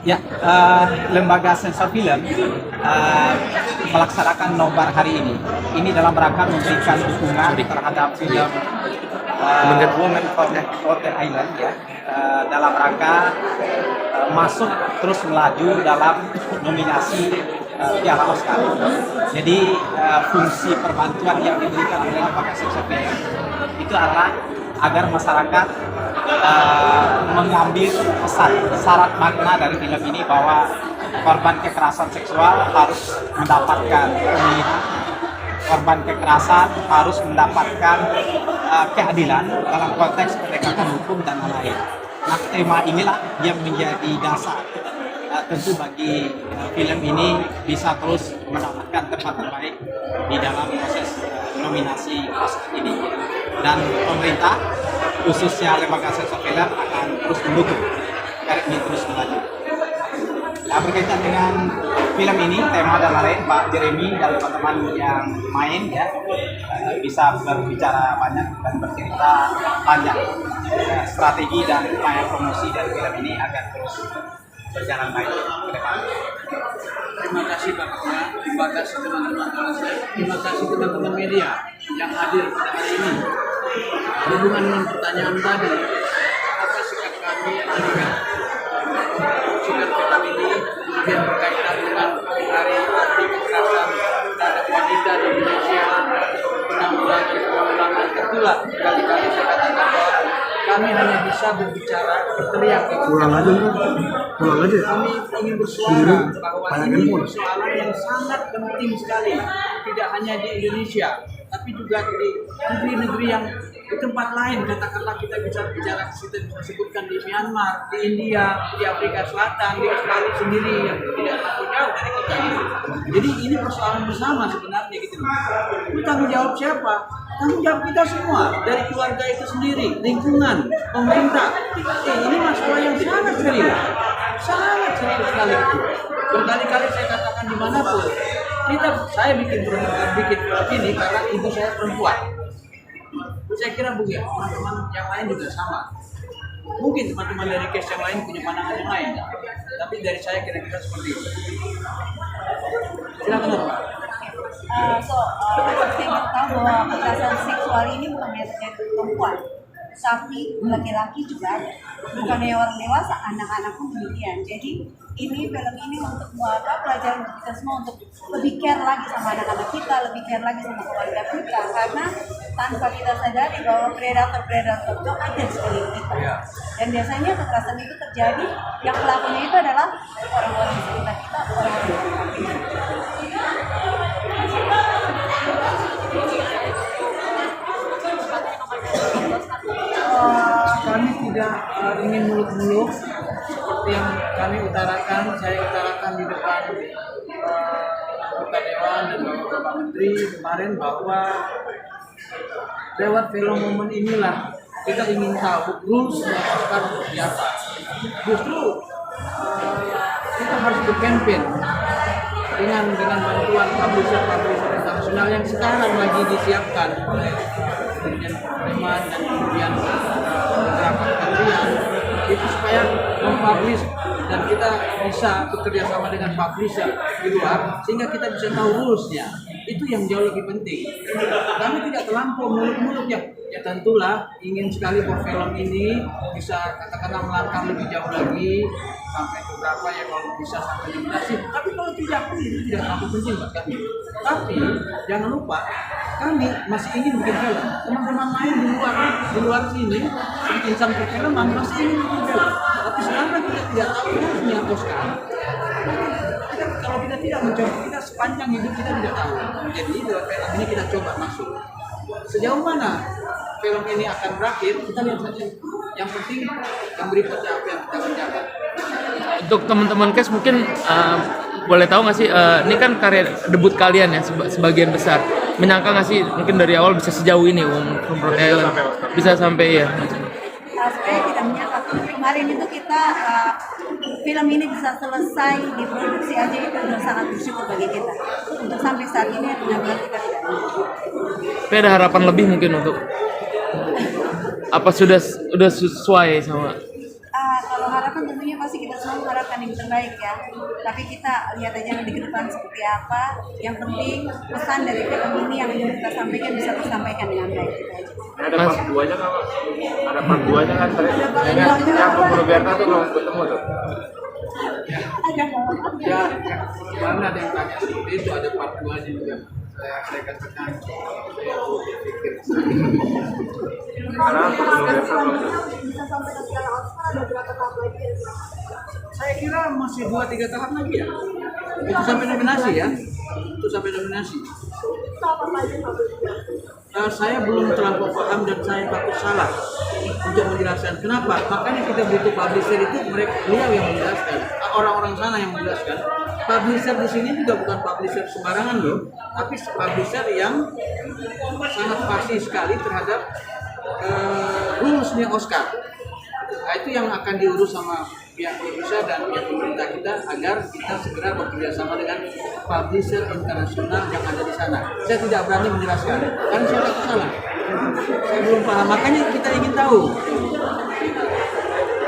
Ya, lembaga sensor film melaksanakan nobar hari ini. Ini dalam rangka memberikan dukungan terhadap film Women from Hotel Island ya, dalam rangka masuk terus melaju dalam nominasi Piala Oscar. Jadi fungsi perbantuan yang diberikan oleh lembaga sensor film itu adalah agar masyarakat mengambil pesan syarat makna dari film ini bahwa korban kekerasan seksual harus mendapatkan pemilihan, korban kekerasan harus mendapatkan keadilan dalam konteks penegakan hukum dan lain-lain. Nah, tema inilah yang menjadi dasar tentu bagi film ini bisa terus mendapatkan tempat terbaik di dalam proses nominasi Oscar ini, dan pemerintah khususnya lembaga sensor film akan terus mendukung agar ini terus melaju. Nah, berkaitan dengan film ini, tema dan lain-lain, Pak Jeremy dan teman-teman yang main ya bisa berbicara banyak dan bercerita panjang strategi dan upaya promosi dari film ini agar terus berjalan baik ke depan. Terima kasih Bapak, terima kasih teman-teman LSM, terima kasih teman-teman media yang hadir pada hari ini. Berhubungan dengan pertanyaan tadi, apa sikap kami melihat sikap film ini kemudian berkaitan dengan hari anti kekerasan terhadap wanita di Indonesia, penanggulangan itulah kali-kali saya katakan bahwa kami hanya bisa berbicara berteriak. Pulang aja. Kami ingin bersuara bahwa ini persoalan yang sangat penting sekali, tidak hanya di Indonesia, tapi juga di negeri-negeri yang di tempat lain. Katakanlah kita bisa bicara, kita bisa sebutkan di Myanmar, di India, di Afrika Selatan, di Australia sendiri yang tidak terlalu jauh dari kita ini. Jadi ini persoalan bersama sebenarnya gitu. Itu tanggung jawab siapa? Tanggung jawab kita semua, dari keluarga itu sendiri, lingkungan, pemerintah. Ini masalah yang sangat serius sekali itu. Berkali-kali saya katakan dimanapun, saya bikin film ini karena ibu saya perempuan. Saya kira mungkin teman-teman yang lain juga sama. Mungkin teman-teman dari case yang lain punya pandangan yang lain, tapi dari saya kira-kira seperti itu. Silakan Pak. Seperti kita tahu bahwa kekerasan seksual ini bukan hanya terjadi perempuan, tapi laki-laki juga ada. Bukan hanya orang dewasa, anak-anak pun demikian. Jadi ini film ini untuk pelajaran untuk kita semua untuk lebih care lagi sama anak-anak kita, lebih care lagi sama keluarga kita, karena tanpa kita sadari bahwa predator-predator itu ada di sekeliling kita. Dan biasanya kekerasan itu terjadi, yang pelakunya itu adalah orang-orang di sekitar kita, orang-orang di sekitar kita. Kami tidak ingin muluk-muluk seperti yang kami utarakan, saya utarakan di depan anggota Dewan dan Bapak Menteri kemarin bahwa lewat film momen inilah kita ingin tahu rules Oscar seperti apa. Justru kita harus berkampanye dengan bantuan publisher internasional yang sekarang lagi disiapkan dengan teman dan kemudian beberapa kementerian itu supaya mempublish dan kita bisa bekerja sama dengan publisher di luar sehingga kita bisa tahu rules-nya. Itu yang jauh lebih penting. Kami tidak terlampau muluk-muluk ya tentulah ingin sekali bahwa film ini bisa katakanlah melangkah lebih jauh lagi sampai ke berapa ya kalau bisa sampai nominasi. Tapi kalau tidak pun itu tidak terlalu penting buat kami. Tapi jangan lupa kami masih ingin bikin film. Teman-teman lain di luar sini bikin sampai filman masih ingin bikin film. Tapi sekarang kita tidak tahu harusnya Oscar. Kalau kita tidak mencoba, kita sepanjang hidup kita tidak tahu. Jadi dalam film ini kita coba masuk. Sejauh mana film ini akan berakhir, kita lihat saja. Yang penting yang berikutnya apa yang kita kerjakan. Untuk teman-teman KES mungkin boleh tahu nggak sih, ini kan karya debut kalian ya sebagian besar. Menyangka nggak sih mungkin dari awal bisa sejauh ini bisa sampai ya? Sebenarnya tidak menyangka. Kemarin itu kita film ini bisa selesai diproduksi aja itu sudah sangat bersyukur bagi kita. Untuk sampai saat ini benar-benar kita tidak. Tapi ada harapan lebih mungkin untuk apa sudah sesuai sama? Kalau harapan tentunya pasti kita semua mengharapkan yang terbaik. baik ya. Tapi kita lihat aja nanti ke depan seperti apa. Yang penting pesan dari film ini yang ingin kita sampaikan bisa tersampaikan dengan baik. Itu aja. Ada part 2-nya kan, Pak? Ada part 2-nya kan tadi. Yang pembunuh Berta tuh belum ketemu tuh. Ada Ya, karena ada yang tanya seperti itu, ada part 2-nya juga. Saya katakan, saya berpikir. Karena pembunuh Berta belum ketemu. bisa sampai ke Piala Oscar ada berapa tahap lagi? Saya kira masih 2-3 tahap lagi ya. Itu sampai nominasi ya. Itu sampai nominasi. Saya belum terlalu paham dan saya takut salah untuk menjelaskan kenapa. Makanya kita butuh publisher itu beliau yang menjelaskan, orang-orang sana yang menjelaskan. Publisher di sini juga bukan publisher sembarangan loh, tapi publisher yang sangat pasti sekali terhadap rules-nya Oscar. Nah, itu yang akan diurus sama pihak Indonesia dan pihak pemerintah kita agar kita segera bekerja sama dengan publisher internasional yang ada di sana. Saya tidak berani menjelaskan, karena saya takut salah. Saya belum paham, makanya kita ingin tahu.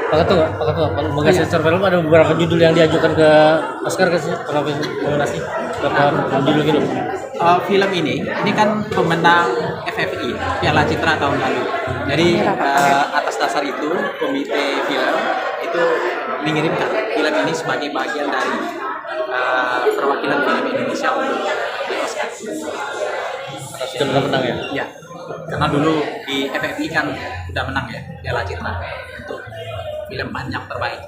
Pak Ketua, mengenai sensor film ada beberapa judul yang diajukan ke Oscar ke sih, kenapa nominasi? Berapa judul gitu? Film ini kan pemenang FFI Piala Citra tahun lalu. Jadi atas dasar itu komite film itu mengirimkan film ini sebagai bagian dari perwakilan film Indonesia untuk di Oscar. Sudah pernah menang ya? Ya, karena dulu di FFI kan sudah menang ya Piala Citra untuk film panjang terbaik.